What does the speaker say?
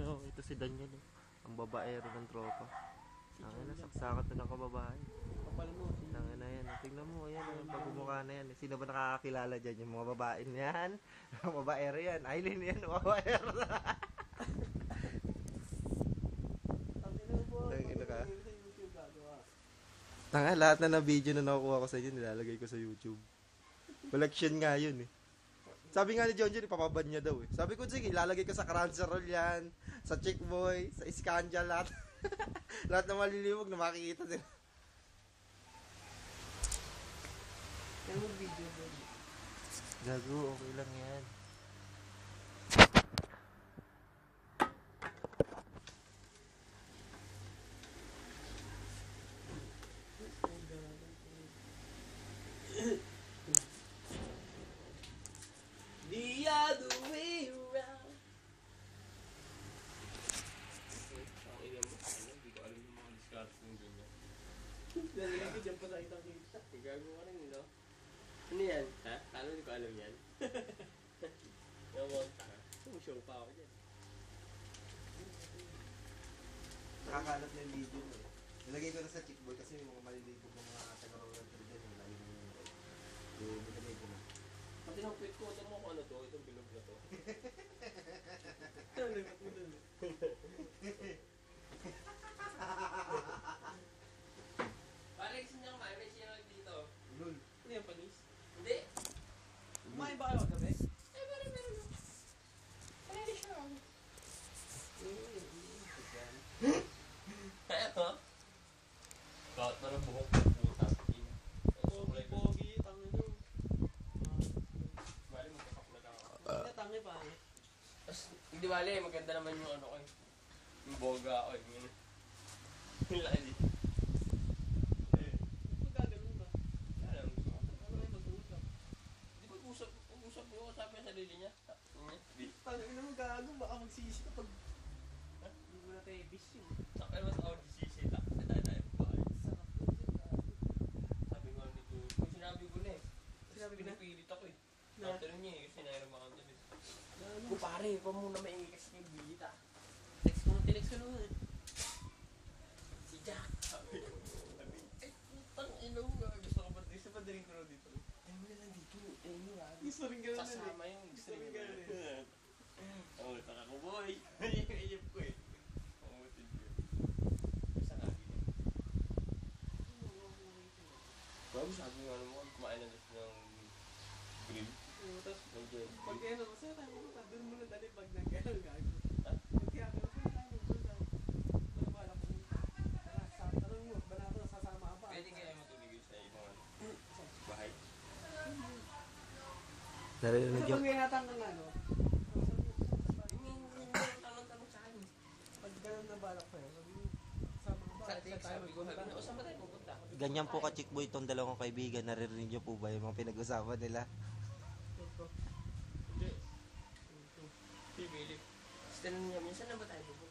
oh. Ito si Daniel, oh. Ang babaero ng tropa. Ang nasaksakan to ng kababae. Kapal mo. Tangin na yan. Tingnan mo, ayan, ang pagmumukha na yan. Sino ba nakakakilala dyan? Yung mga babae yan. Mga babaero yan. Aileen yan, babaero na. Tangin na ka. Tanga, lahat na video na nakukuha ko sa inyo, nilalagay ko sa YouTube. Collection nga yun eh. Sabi nga ni John, ipapaban niya daw eh. Sabi ko, sige, ilalagay ko sa Crunchyroll yan, sa Chick Boy, sa Iskandya, lahat. Lahat na maliliwag na makikita din. Kaya mo video doon. Gago, okay lang yan. The other way around. Hindi ko alam yung mga discard ng ganyan. Nalagay ko dyan pa sa itang kita. Gago ka rin, no? Ano yan? Ha? Paano hindi ko alam yan? Ewan ka. Sumushow pa ako dyan. Nakakalat na yung video mo eh. Nilagay ko na sa Chick Boy kasi yung mga malilibog ng mga taga-roller dyan. Wala yung nilagay ko na. Pati ng tweet ko, ito mo kung ano to, itong bilog na to. Nalagay mo doon. Parang gusto niya kumain, may sinunod dito. Lul. Ano yung panis? Hindi. Kumain ba kayo kagabi? Meron. Pwede siya. Eto. Kahit na ng buhok ng puta. Pogi, tangi nyo. Bali, magkakapla lang ako. Hindi tangi pa. Tapos, hindi bali, maganda naman yung ano ko eh. Yung boga ko eh. Yung lali. Magkaganon ba? Alam mo. Ano kayo mag-uusap? Di ba usap mo yung usapin sa sarili niya? Di. Tangi na magago, baka magsisi ka pag... Hindi mo na tayo bis yun. Sakay mas ako disisita. Tayo po ay. Sarap yun dyan, gago. Sabi ko dito. Kung sinabi ko na eh. Sinabi ko na? Pinipilit ako eh. Na? Tanong niya eh. Kasi nahiram ako dyan eh. Ano? Kung pare, ikaw muna maingay kasi kay Bilita. Text ko naman eh. Si Jack. Sabi ko. Ay, putang ino nga. Gusto ko pa din ko dito. Ay, mo na lang dito. Ay, mo nga. Gusto rin gano'n eh. Sasama yung Gusto rin gano'n eh. Oo, taka ko boy. Ayip ko eh. Oo, thank you. Isa nga din. Bago sabi nga naman, kumain na gusto ng grill. Oo, tapos Nandiyan. pag ano, masaya tayo pumunta, doon muna dali pag nag-gano'n gago. Ha? Pag kaya gano'n, punta tayo doon sa... Wala ba lang pumunta. Tara, tanong mo, banato, sasama ka pa. Pwede kaya matulog sa ibang bahay? Narinig Kasi yung... pag may hatang ng ano, Tanong-tanong sa akin. pag gano'n na balak sa'yo, sabi mo, sama ka ba? Sa At text, tayo sabi ko, magpunta. o saan ba tayo pupunta? Ganyan po ka Chick Boy itong dalawang kaibigan. Naririnig niyo po ba yung mga pinag-usapan nila? Hindi. Si Billy. Tapos tinanong niya, minsan na ba tayo pupunta?